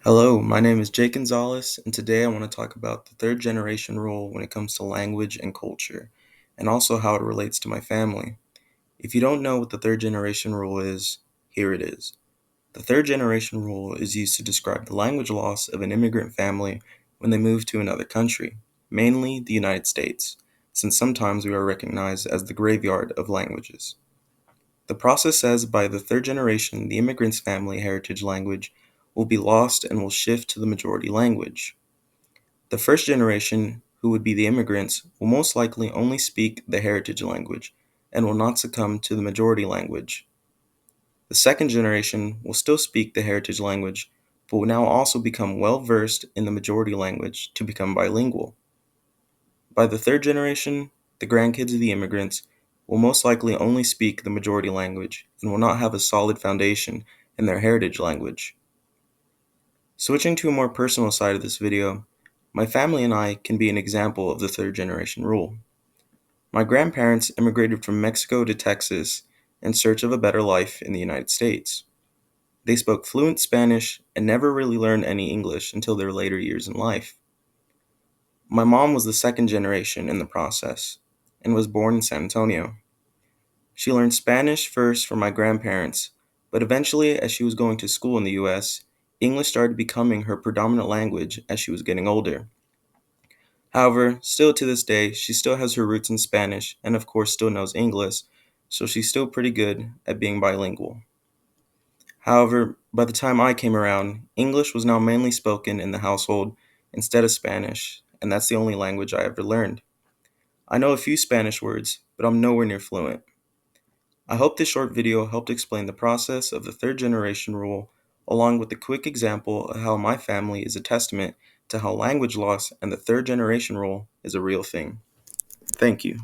Hello, my name is Jake Gonzales, and today I want to talk about the third generation rule when it comes to language and culture, and also how it relates to my family. If you don't know what the third generation rule is, here it is. The third generation rule is used to describe the language loss of an immigrant family when they move to another country, mainly the United States, since sometimes we are recognized as the graveyard of languages. The process says by the third generation, the immigrant's family heritage language will be lost and will shift to the majority language. The first generation, who would be the immigrants, will most likely only speak the heritage language and will not succumb to the majority language. The second generation will still speak the heritage language, but will now also become well versed in the majority language to become bilingual. By the third generation, the grandkids of the immigrants will most likely only speak the majority language and will not have a solid foundation in their heritage language. Switching to a more personal side of this video, my family and I can be an example of the third generation rule. My grandparents immigrated from Mexico to Texas in search of a better life in the United States. They spoke fluent Spanish and never really learned any English until their later years in life. My mom was the second generation in the process and was born in San Antonio. She learned Spanish first from my grandparents, but eventually, as she was going to school in the US, English started becoming her predominant language as she was getting older. However, still to this day, she still has her roots in Spanish and, of course, still knows English, so she's still pretty good at being bilingual. However, by the time I came around, English was now mainly spoken in the household instead of Spanish, and that's the only language I ever learned. I know a few Spanish words, but I'm nowhere near fluent. I hope this short video helped explain the process of the third generation rule, along with a quick example of how my family is a testament to how language loss and the third generation rule is a real thing. Thank you.